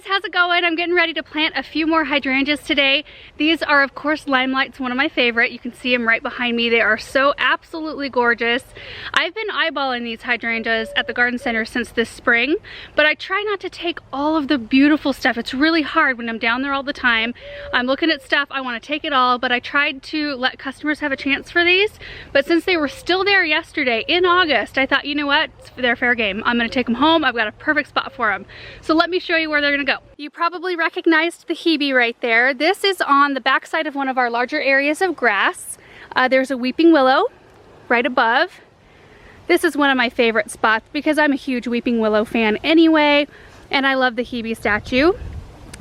how's it going? I'm getting ready to plant a few more hydrangeas today. These are, of course, Limelight's one of my favorite. You can see them right behind me. They are so absolutely gorgeous. I've been eyeballing these hydrangeas at the garden center since this spring, but I try not to take all of the beautiful stuff. It's really hard when I'm down there all the time. I'm looking at stuff, I want to take it all, but I tried to let customers have a chance for these. But since they were still there yesterday in August, I thought, you know what? They're fair game. I'm going to take them home. I've got a perfect spot for them. So let me show you where they're gonna go. You probably recognized the hebe right there. This is on the back side of one of our larger areas of grass. There's a weeping willow right above. This is one of my favorite spots because I'm a huge weeping willow fan anyway, and I love the hebe statue.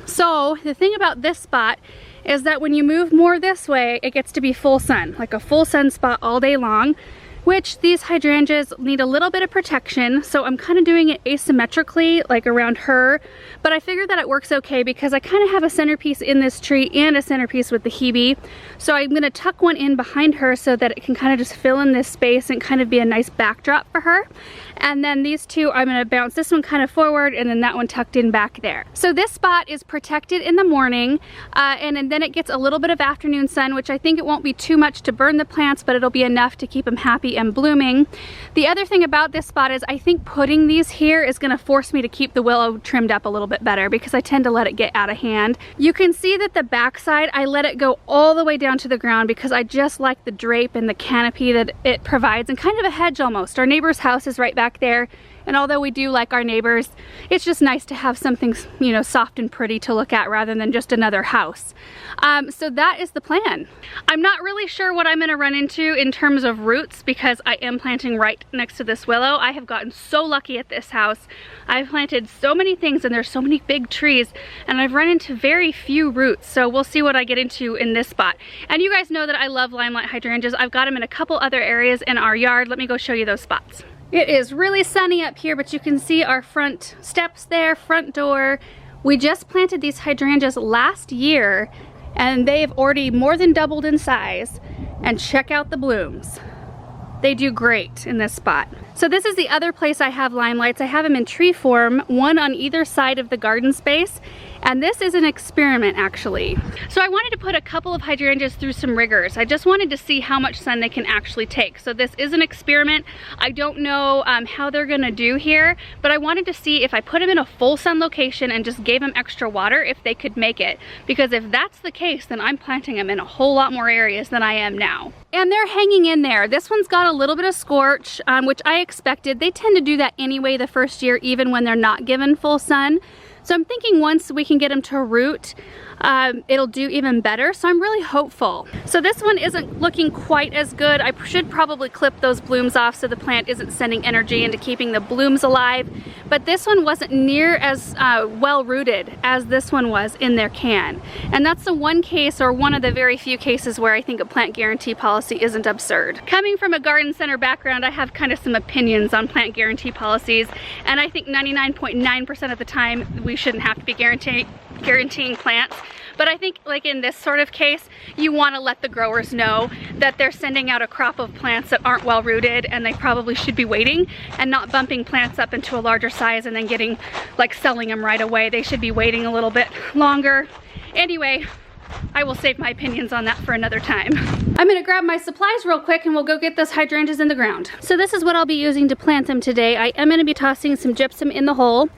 So the thing about this spot is that when you move more this way, it gets to be full sun, like a full sun spot all day long, which these hydrangeas need a little bit of protection, so I'm kind of doing it asymmetrically, like around her, but I figured that it works okay because I kind of have a centerpiece in this tree and a centerpiece with the hebe, so I'm going to tuck one in behind her so that it can kind of just fill in this space and kind of be a nice backdrop for her. And then these two, I'm going to bounce this one kind of forward and then that one tucked in back there. So this spot is protected in the morning, and then it gets a little bit of afternoon sun, which I think it won't be too much to burn the plants, but it'll be enough to keep them happy and blooming. The other thing about this spot is I think putting these here is going to force me to keep the willow trimmed up a little bit better because I tend to let it get out of hand. You can see that the backside, I let it go all the way down to the ground because I just like the drape and the canopy that it provides, and kind of a hedge almost. Our neighbor's house is right back there, and although we do like our neighbors, it's just nice to have something, you know, soft and pretty to look at rather than just another house. So that is the plan. I'm not really sure what I'm going to run into in terms of roots because I am planting right next to this willow. I have gotten so lucky at this house. I've planted so many things and there's so many big trees, and I've run into very few roots, so we'll see what I get into in this spot. And you guys know that I love limelight hydrangeas. I've got them in a couple other areas in our yard. Let me go show you those spots. It is really sunny up here, but you can see our front steps there, front door. We just planted these hydrangeas last year and they've already more than doubled in size. And check out the blooms. They do great in this spot. So this is the other place I have limelights. I have them in tree form, one on either side of the garden space. And this is an experiment actually. So I wanted to put a couple of hydrangeas through some rigors. I just wanted to see how much sun they can actually take. So this is an experiment. I don't know how they're gonna do here, but I wanted to see if I put them in a full sun location and just gave them extra water, if they could make it. Because if that's the case, then I'm planting them in a whole lot more areas than I am now. And they're hanging in there. This one's got a little bit of scorch, which I expected. They tend to do that anyway the first year, even when they're not given full sun. So I'm thinking once we can get them to root, it'll do even better. So I'm really hopeful. So this one isn't looking quite as good. I should probably clip those blooms off so the plant isn't sending energy into keeping the blooms alive. But this one wasn't near as well rooted as this one was in their can. And that's the one case, or one of the very few cases, where I think a plant guarantee policy isn't absurd. Coming from a garden center background, I have kind of some opinions on plant guarantee policies. And I think 99.9% of the time we shouldn't have to be guaranteeing plants. But I think, like in this sort of case, you want to let the growers know that they're sending out a crop of plants that aren't well rooted, and they probably should be waiting and not bumping plants up into a larger size and then getting, like, selling them right away. They should be waiting a little bit longer. Anyway, I will save my opinions on that for another time. I'm gonna grab my supplies real quick and we'll go get those hydrangeas in the ground. So this is what I'll be using to plant them today. I am gonna be tossing some gypsum in the hole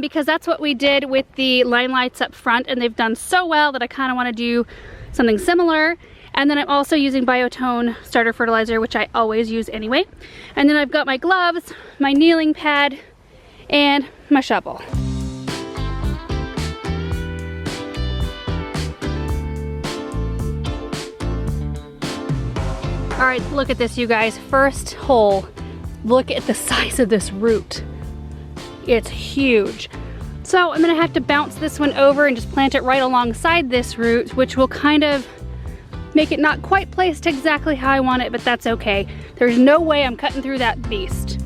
because that's what we did with the limelights up front, and they've done so well that I kind of want to do something similar. And then I'm also using Biotone starter fertilizer, which I always use anyway. And then I've got my gloves, my kneeling pad, and my shovel. All right, look at this, you guys. First hole, look at the size of this root. It's huge. So I'm gonna have to bounce this one over and just plant it right alongside this root, which will kind of make it not quite placed exactly how I want it, but that's okay. There's no way I'm cutting through that beast.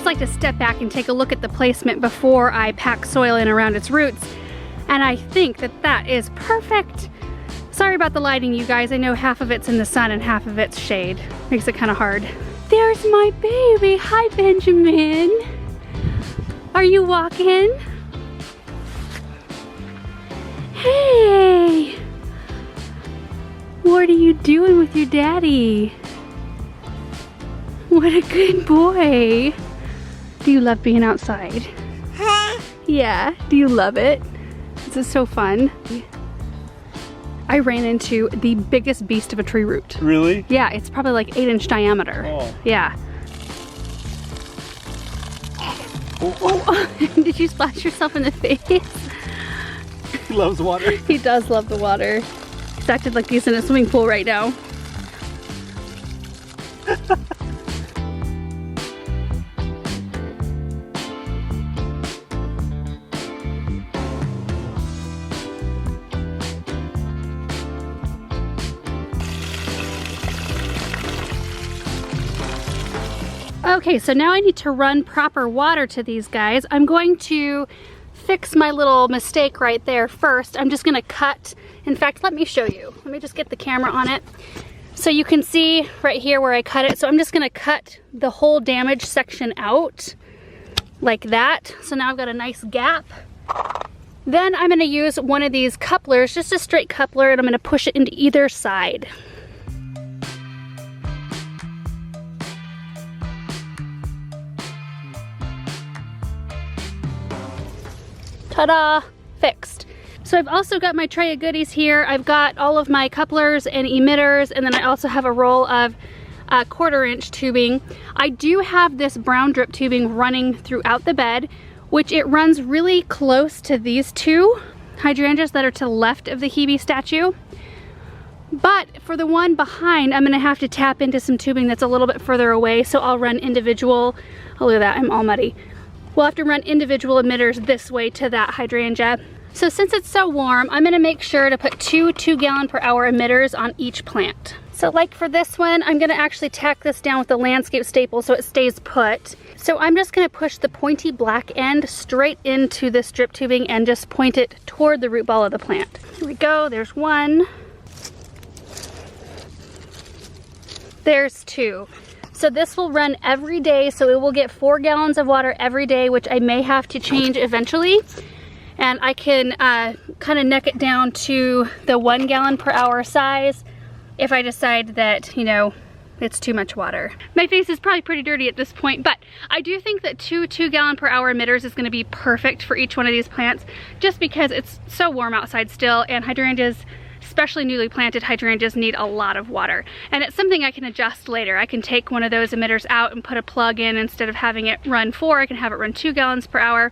always like to step back and take a look at the placement before I pack soil in around its roots, and I think that that is perfect. Sorry about the lighting, you guys. I know half of it's in the sun and half of it's shade. Makes it kind of hard. There's my baby. Hi, Benjamin. Are you walking? Hey. What are you doing with your daddy? What a good boy. Do you love being outside? Yeah. Do you love it? This is so fun. I ran into the biggest beast of a tree root. Really? Yeah, it's probably like 8-inch diameter. Oh. Yeah. Oh. Did you splash yourself in the face? He loves water. He does love the water. He's acted like he's in a swimming pool right now. Okay, so now I need to run proper water to these guys. I'm going to fix my little mistake right there first. I'm just gonna cut. In fact, let me show you. Let me just get the camera on it. So you can see right here where I cut it. So I'm just gonna cut the whole damaged section out like that. So now I've got a nice gap. Then I'm gonna use one of these couplers, just a straight coupler, and I'm gonna push it into either side. Ta-da! Fixed. So I've also got my tray of goodies here. I've got all of my couplers and emitters, and then I also have a roll of 1/4-inch tubing. I do have this brown drip tubing running throughout the bed, which it runs really close to these two hydrangeas that are to the left of the Hebe statue. But for the one behind, I'm gonna have to tap into some tubing that's a little bit further away, so I'll run individual, oh look at that, I'm all muddy. We'll have to run individual emitters this way to that hydrangea. So since it's so warm, I'm gonna make sure to put 2 2-gallon-per-hour emitters on each plant. So like for this one, I'm gonna actually tack this down with the landscape staple so it stays put. So I'm just gonna push the pointy black end straight into this drip tubing and just point it toward the root ball of the plant. Here we go, there's one. There's two. So this will run every day, so it will get 4 gallons of water every day, which I may have to change eventually. And I can kind of neck it down to the 1 gallon per hour size if I decide that, you know, it's too much water. My face is probably pretty dirty at this point, but I do think that 2 2-gallon-per-hour emitters is gonna be perfect for each one of these plants, just because it's so warm outside still, and hydrangeas, especially newly planted hydrangeas, need a lot of water. And it's something I can adjust later. I can take one of those emitters out and put a plug in. Instead of having it run 4, I can have it run 2 gallons per hour.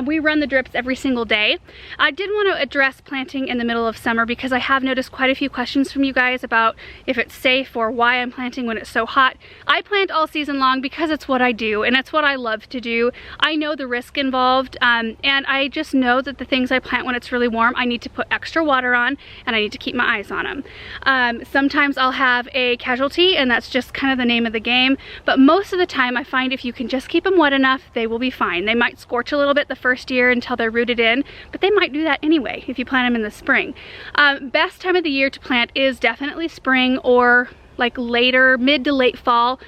We run the drips every single day. I did want to address planting in the middle of summer because I have noticed quite a few questions from you guys about if it's safe or why I'm planting when it's so hot. I plant all season long because it's what I do and it's what I love to do. I know the risk involved, and I just know that the things I plant when it's really warm, I need to put extra water on, and I need to keep my eyes on them. Sometimes I'll have a casualty, and that's just kind of the name of the game, but most of the time I find if you can just keep them wet enough, they will be fine. They might scorch a little bit the first year until they're rooted in, but they might do that anyway if you plant them in the spring. Best time of the year to plant is definitely spring or like later, mid to late fall.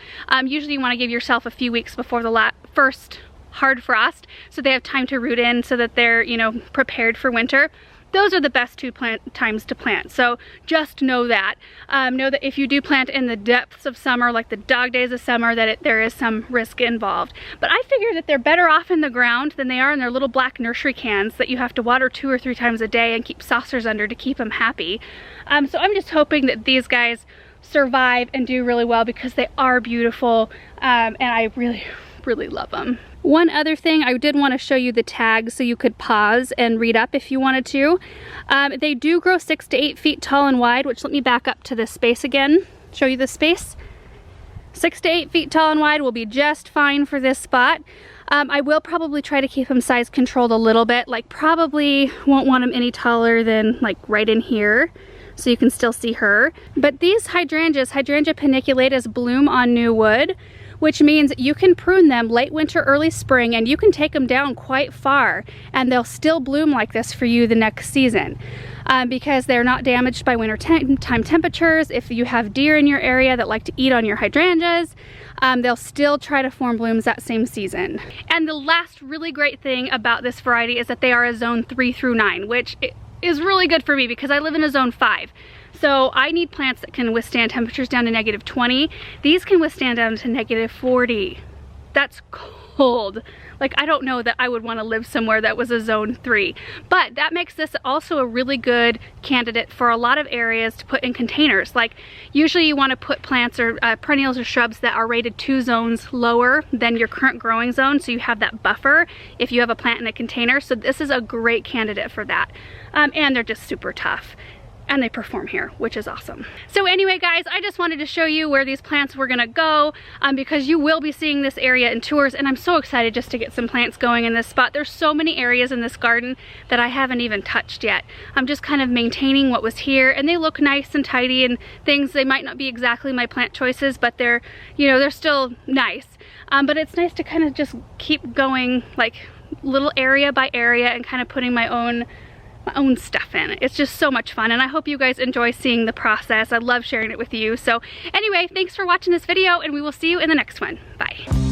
Usually you want to give yourself a few weeks before the first hard frost so they have time to root in so that they're, you know, prepared for winter. Those are the best times to plant. So just know that. Know that if you do plant in the depths of summer, like the dog days of summer, that there is some risk involved. But I figure that they're better off in the ground than they are in their little black nursery cans that you have to water 2 or 3 times a day and keep saucers under to keep them happy. So I'm just hoping that these guys survive and do really well because they are beautiful, and I really love them. One other thing, I did want to show you the tags so you could pause and read up if you wanted to. They do grow 6 to 8 feet tall and wide, which let me back up to this space again, show you the space. 6 to 8 feet tall and wide will be just fine for this spot. I will probably try to keep them size controlled a little bit, like probably won't want them any taller than like right in here, so you can still see her. But these hydrangeas, Hydrangea paniculatas, bloom on new wood, which means you can prune them late winter, early spring, and you can take them down quite far and they'll still bloom like this for you the next season. Because they're not damaged by winter time temperatures. If you have deer in your area that like to eat on your hydrangeas, they'll still try to form blooms that same season. And the last really great thing about this variety is that they are a zone 3 through 9, which is really good for me because I live in a zone 5. So I need plants that can withstand temperatures down to -20. These can withstand down to -40. That's cold. Like, I don't know that I would want to live somewhere that was a zone 3, but that makes this also a really good candidate for a lot of areas to put in containers. Like, usually you want to put plants or perennials or shrubs that are rated 2 zones lower than your current growing zone, so you have that buffer if you have a plant in a container. So this is a great candidate for that. And they're just super tough. And they perform here, which is awesome. So anyway, guys, I just wanted to show you where these plants were gonna go because you will be seeing this area in tours, and I'm so excited just to get some plants going in this spot. There's so many areas in this garden that I haven't even touched yet. I'm just kind of maintaining what was here, and they look nice and tidy and things. They might not be exactly my plant choices, but they're, you know, they're still nice. But it's nice to kind of just keep going like little area by area and kind of putting my own stuff in. It's just so much fun, and I hope you guys enjoy seeing the process. I love sharing it with you. So anyway, thanks for watching this video, and we will see you in the next one. Bye.